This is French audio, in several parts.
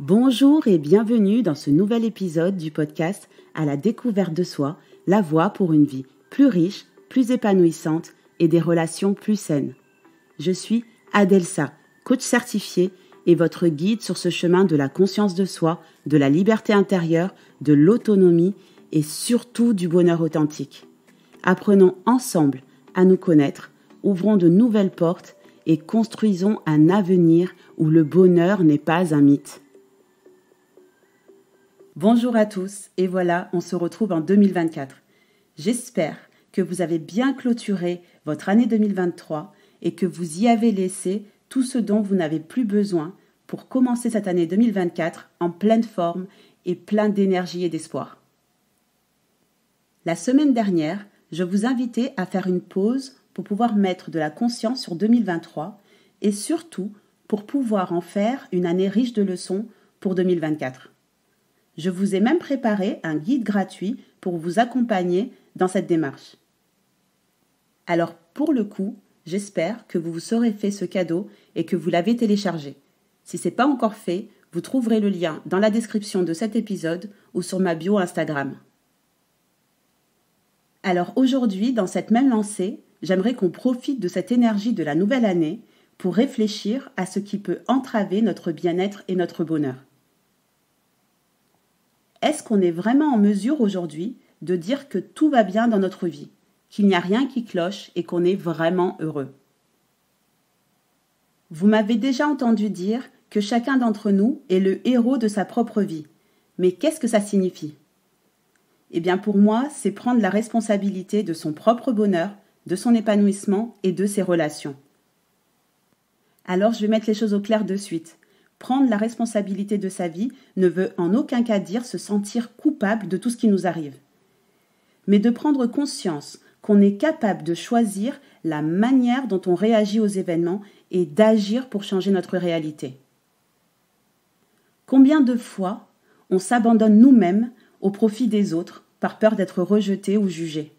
Bonjour et bienvenue dans ce nouvel épisode du podcast À la découverte de soi, la voie pour une vie plus riche, plus épanouissante et des relations plus saines. Je suis Adelsa, coach certifiée et votre guide sur ce chemin de la conscience de soi, de la liberté intérieure, de l'autonomie et surtout du bonheur authentique. Apprenons ensemble à nous connaître, ouvrons de nouvelles portes et construisons un avenir où le bonheur n'est pas un mythe. Bonjour à tous, et voilà, on se retrouve en 2024. J'espère que vous avez bien clôturé votre année 2023 et que vous y avez laissé tout ce dont vous n'avez plus besoin pour commencer cette année 2024 en pleine forme et plein d'énergie et d'espoir. La semaine dernière, je vous invitais à faire une pause pour pouvoir mettre de la conscience sur 2023 et surtout pour pouvoir en faire une année riche de leçons pour 2024. Je vous ai même préparé un guide gratuit pour vous accompagner dans cette démarche. Alors pour le coup, j'espère que vous vous serez fait ce cadeau et que vous l'avez téléchargé. Si ce n'est pas encore fait, vous trouverez le lien dans la description de cet épisode ou sur ma bio Instagram. Alors aujourd'hui, dans cette même lancée, j'aimerais qu'on profite de cette énergie de la nouvelle année pour réfléchir à ce qui peut entraver notre bien-être et notre bonheur. Est-ce qu'on est vraiment en mesure aujourd'hui de dire que tout va bien dans notre vie, qu'il n'y a rien qui cloche et qu'on est vraiment heureux? Vous m'avez déjà entendu dire que chacun d'entre nous est le héros de sa propre vie. Mais qu'est-ce que ça signifie? Eh bien pour moi, c'est prendre la responsabilité de son propre bonheur, de son épanouissement et de ses relations. Alors je vais mettre les choses au clair de suite. Prendre la responsabilité de sa vie ne veut en aucun cas dire se sentir coupable de tout ce qui nous arrive, mais de prendre conscience qu'on est capable de choisir la manière dont on réagit aux événements et d'agir pour changer notre réalité. Combien de fois on s'abandonne nous-mêmes au profit des autres par peur d'être rejeté ou jugé?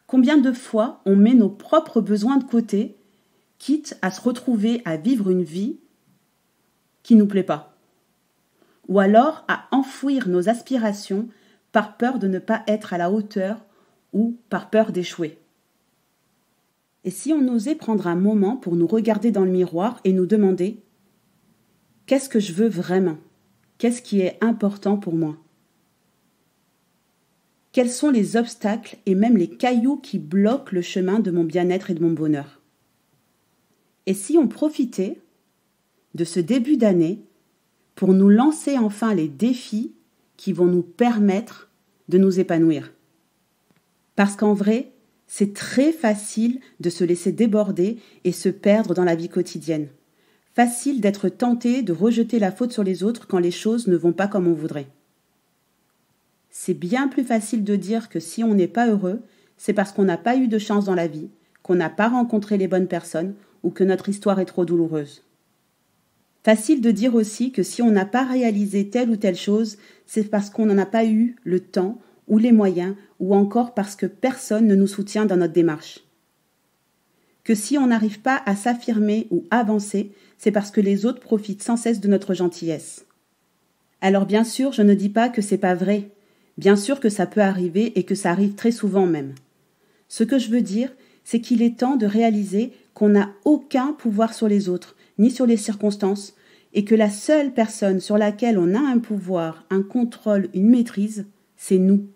Combien de fois on met nos propres besoins de côté, quitte à se retrouver à vivre une vie qui ne nous plaît pas, ou alors à enfouir nos aspirations par peur de ne pas être à la hauteur ou par peur d'échouer. Et si on osait prendre un moment pour nous regarder dans le miroir et nous demander « Qu'est-ce que je veux vraiment? Qu'est-ce qui est important pour moi? Quels sont les obstacles et même les cailloux qui bloquent le chemin de mon bien-être et de mon bonheur? » Et si on profitait de ce début d'année pour nous lancer enfin les défis qui vont nous permettre de nous épanouir. Parce qu'en vrai, c'est très facile de se laisser déborder et se perdre dans la vie quotidienne. Facile d'être tenté de rejeter la faute sur les autres quand les choses ne vont pas comme on voudrait. C'est bien plus facile de dire que si on n'est pas heureux, c'est parce qu'on n'a pas eu de chance dans la vie, qu'on n'a pas rencontré les bonnes personnes ou que notre histoire est trop douloureuse. Facile de dire aussi que si on n'a pas réalisé telle ou telle chose, c'est parce qu'on n'en a pas eu le temps ou les moyens, ou encore parce que personne ne nous soutient dans notre démarche. Que si on n'arrive pas à s'affirmer ou avancer, c'est parce que les autres profitent sans cesse de notre gentillesse. Alors bien sûr, je ne dis pas que c'est pas vrai. Bien sûr que ça peut arriver et que ça arrive très souvent même. Ce que je veux dire, c'est qu'il est temps de réaliser qu'on n'a aucun pouvoir sur les autres, ni sur les circonstances, et que la seule personne sur laquelle on a un pouvoir, un contrôle, une maîtrise, c'est nous.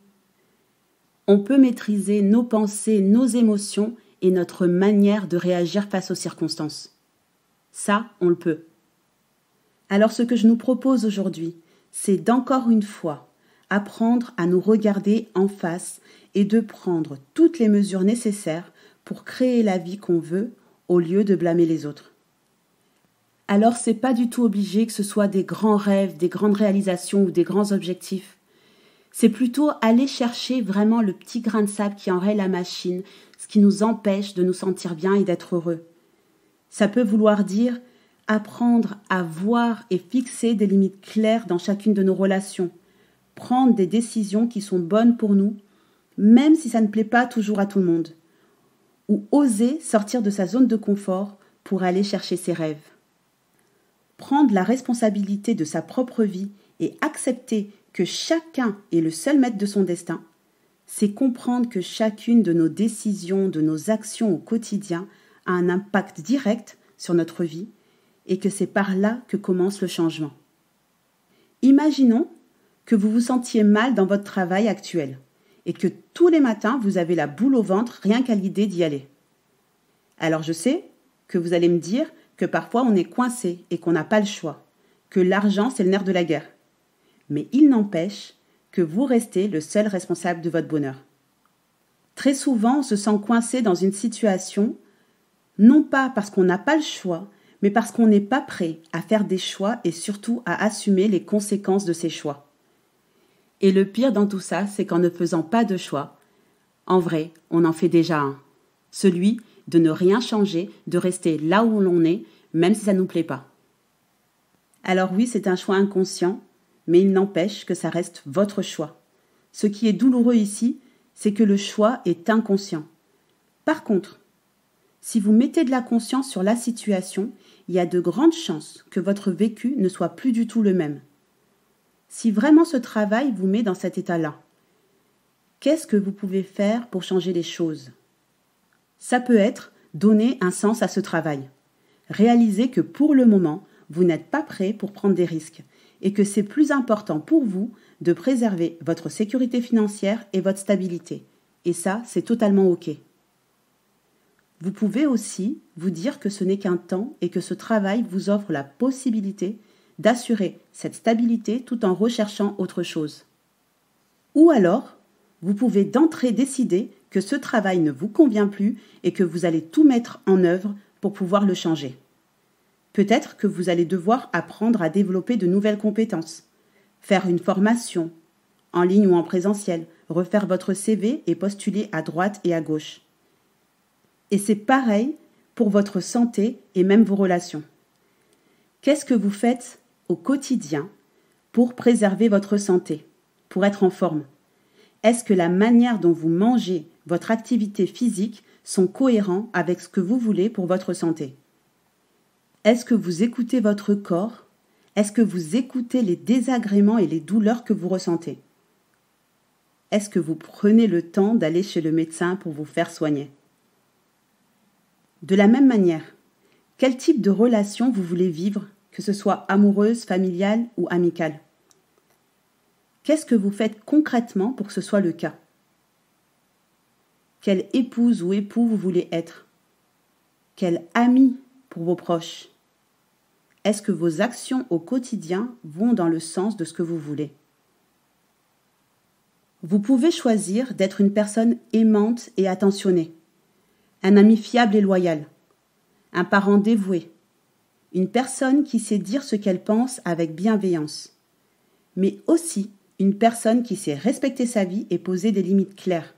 On peut maîtriser nos pensées, nos émotions et notre manière de réagir face aux circonstances. Ça, on le peut. Alors ce que je nous propose aujourd'hui, c'est d'encore une fois apprendre à nous regarder en face et de prendre toutes les mesures nécessaires pour créer la vie qu'on veut au lieu de blâmer les autres. Alors c'est pas du tout obligé que ce soit des grands rêves, des grandes réalisations ou des grands objectifs. C'est plutôt aller chercher vraiment le petit grain de sable qui enraye la machine, ce qui nous empêche de nous sentir bien et d'être heureux. Ça peut vouloir dire apprendre à voir et fixer des limites claires dans chacune de nos relations, prendre des décisions qui sont bonnes pour nous, même si ça ne plaît pas toujours à tout le monde, ou oser sortir de sa zone de confort pour aller chercher ses rêves. prendre la responsabilité de sa propre vie et accepter que chacun est le seul maître de son destin, c'est comprendre que chacune de nos décisions, de nos actions au quotidien a un impact direct sur notre vie et que c'est par là que commence le changement. Imaginons que vous vous sentiez mal dans votre travail actuel et que tous les matins vous avez la boule au ventre rien qu'à l'idée d'y aller. Alors je sais que vous allez me dire que parfois on est coincé et qu'on n'a pas le choix, que l'argent c'est le nerf de la guerre. Mais il n'empêche que vous restez le seul responsable de votre bonheur. Très souvent, on se sent coincé dans une situation, non pas parce qu'on n'a pas le choix, mais parce qu'on n'est pas prêt à faire des choix et surtout à assumer les conséquences de ces choix. Et le pire dans tout ça, c'est qu'en ne faisant pas de choix, en vrai, on en fait déjà un. Celui de ne rien changer, de rester là où l'on est, même si ça ne nous plaît pas. Alors oui, c'est un choix inconscient, mais il n'empêche que ça reste votre choix. Ce qui est douloureux ici, c'est que le choix est inconscient. Par contre, si vous mettez de la conscience sur la situation, il y a de grandes chances que votre vécu ne soit plus du tout le même. Si vraiment ce travail vous met dans cet état-là, qu'est-ce que vous pouvez faire pour changer les choses ? Ça peut être donner un sens à ce travail. Réaliser que pour le moment, vous n'êtes pas prêt pour prendre des risques et que c'est plus important pour vous de préserver votre sécurité financière et votre stabilité. Et ça, c'est totalement OK. Vous pouvez aussi vous dire que ce n'est qu'un temps et que ce travail vous offre la possibilité d'assurer cette stabilité tout en recherchant autre chose. Ou alors, vous pouvez d'entrée décider que ce travail ne vous convient plus et que vous allez tout mettre en œuvre pour pouvoir le changer. Peut-être que vous allez devoir apprendre à développer de nouvelles compétences, faire une formation, en ligne ou en présentiel, refaire votre CV et postuler à droite et à gauche. Et c'est pareil pour votre santé et même vos relations. Qu'est-ce que vous faites au quotidien pour préserver votre santé, pour être en forme ? Est-ce que la manière dont vous mangez, votre activité physique sont cohérents avec ce que vous voulez pour votre santé ? Est-ce que vous écoutez votre corps ? Est-ce que vous écoutez les désagréments et les douleurs que vous ressentez ? Est-ce que vous prenez le temps d'aller chez le médecin pour vous faire soigner ? De la même manière, quel type de relation vous voulez vivre, que ce soit amoureuse, familiale ou amicale ? Qu'est-ce que vous faites concrètement pour que ce soit le cas ? Quelle épouse ou époux vous voulez être ? Quel ami pour vos proches ? Est-ce que vos actions au quotidien vont dans le sens de ce que vous voulez ? Vous pouvez choisir d'être une personne aimante et attentionnée, un ami fiable et loyal, un parent dévoué, une personne qui sait dire ce qu'elle pense avec bienveillance, mais aussi une personne qui sait respecter sa vie et poser des limites claires,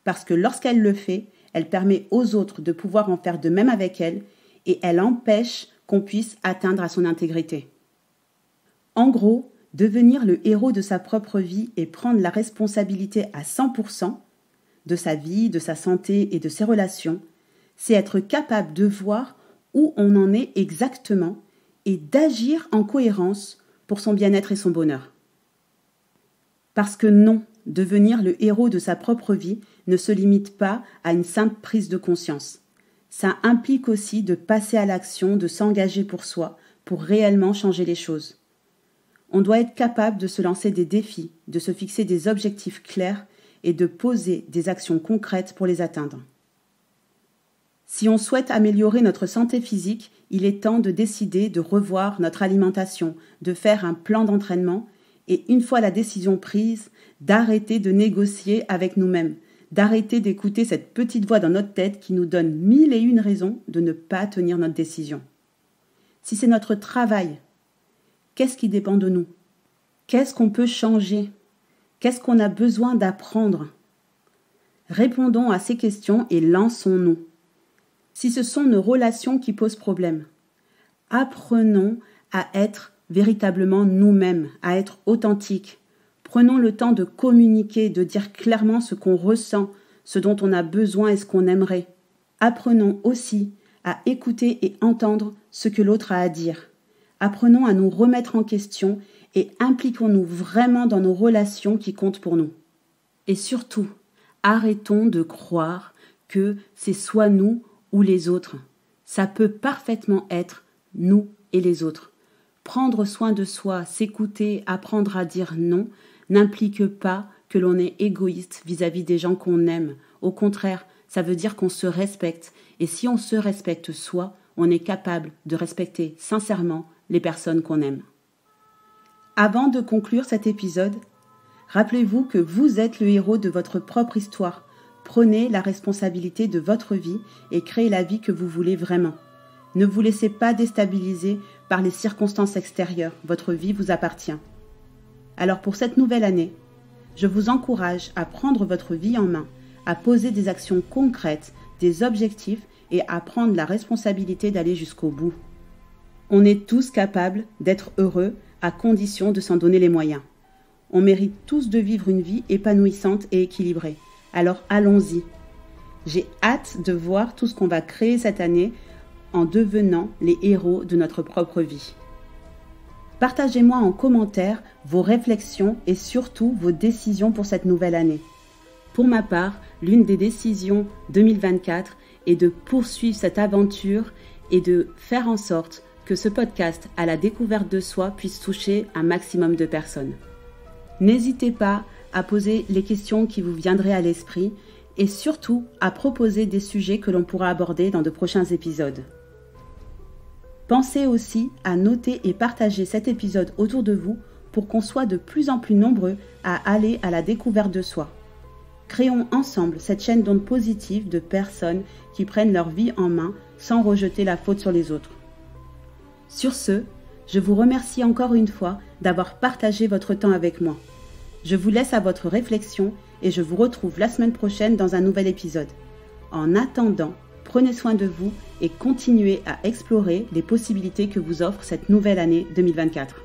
parce que lorsqu'elle le fait, elle permet aux autres de pouvoir en faire de même avec elle et elle empêche qu'on puisse atteindre à son intégrité. En gros, devenir le héros de sa propre vie et prendre la responsabilité à 100% de sa vie, de sa santé et de ses relations, c'est être capable de voir où on en est exactement et d'agir en cohérence pour son bien-être et son bonheur. Parce que non, devenir le héros de sa propre vie ne se limite pas à une simple prise de conscience. Ça implique aussi de passer à l'action, de s'engager pour soi, pour réellement changer les choses. On doit être capable de se lancer des défis, de se fixer des objectifs clairs et de poser des actions concrètes pour les atteindre. Si on souhaite améliorer notre santé physique, il est temps de décider de revoir notre alimentation, de faire un plan d'entraînement et une fois la décision prise, d'arrêter de négocier avec nous-mêmes, d'arrêter d'écouter cette petite voix dans notre tête qui nous donne 1001 raisons de ne pas tenir notre décision. Si c'est notre travail, qu'est-ce qui dépend de nous ? Qu'est-ce qu'on peut changer ? Qu'est-ce qu'on a besoin d'apprendre ? Répondons à ces questions et lançons-nous. Si ce sont nos relations qui posent problème, apprenons à être véritablement nous-mêmes, à être authentiques. Prenons le temps de communiquer, de dire clairement ce qu'on ressent, ce dont on a besoin et ce qu'on aimerait. Apprenons aussi à écouter et entendre ce que l'autre a à dire. Apprenons à nous remettre en question et impliquons-nous vraiment dans nos relations qui comptent pour nous. Et surtout, arrêtons de croire que c'est soit nous ou les autres. Ça peut parfaitement être nous et les autres. Prendre soin de soi, s'écouter, apprendre à dire non, n'implique pas que l'on est égoïste vis-à-vis des gens qu'on aime. Au contraire, ça veut dire qu'on se respecte. Et si on se respecte soi, on est capable de respecter sincèrement les personnes qu'on aime. Avant de conclure cet épisode, rappelez-vous que vous êtes le héros de votre propre histoire. Prenez la responsabilité de votre vie et créez la vie que vous voulez vraiment. Ne vous laissez pas déstabiliser par les circonstances extérieures. Votre vie vous appartient. Alors pour cette nouvelle année, je vous encourage à prendre votre vie en main, à poser des actions concrètes, des objectifs et à prendre la responsabilité d'aller jusqu'au bout. On est tous capables d'être heureux à condition de s'en donner les moyens. On mérite tous de vivre une vie épanouissante et équilibrée. Alors allons-y. J'ai hâte de voir tout ce qu'on va créer cette année en devenant les héros de notre propre vie. Partagez-moi en commentaire vos réflexions et surtout vos décisions pour cette nouvelle année. Pour ma part, l'une des décisions 2024 est de poursuivre cette aventure et de faire en sorte que ce podcast à la découverte de soi puisse toucher un maximum de personnes. N'hésitez pas à poser les questions qui vous viendraient à l'esprit et surtout à proposer des sujets que l'on pourra aborder dans de prochains épisodes. Pensez aussi à noter et partager cet épisode autour de vous pour qu'on soit de plus en plus nombreux à aller à la découverte de soi. Créons ensemble cette chaîne d'ondes positives de personnes qui prennent leur vie en main sans rejeter la faute sur les autres. Sur ce, je vous remercie encore une fois d'avoir partagé votre temps avec moi. Je vous laisse à votre réflexion et je vous retrouve la semaine prochaine dans un nouvel épisode. En attendant, prenez soin de vous et continuez à explorer les possibilités que vous offre cette nouvelle année 2024.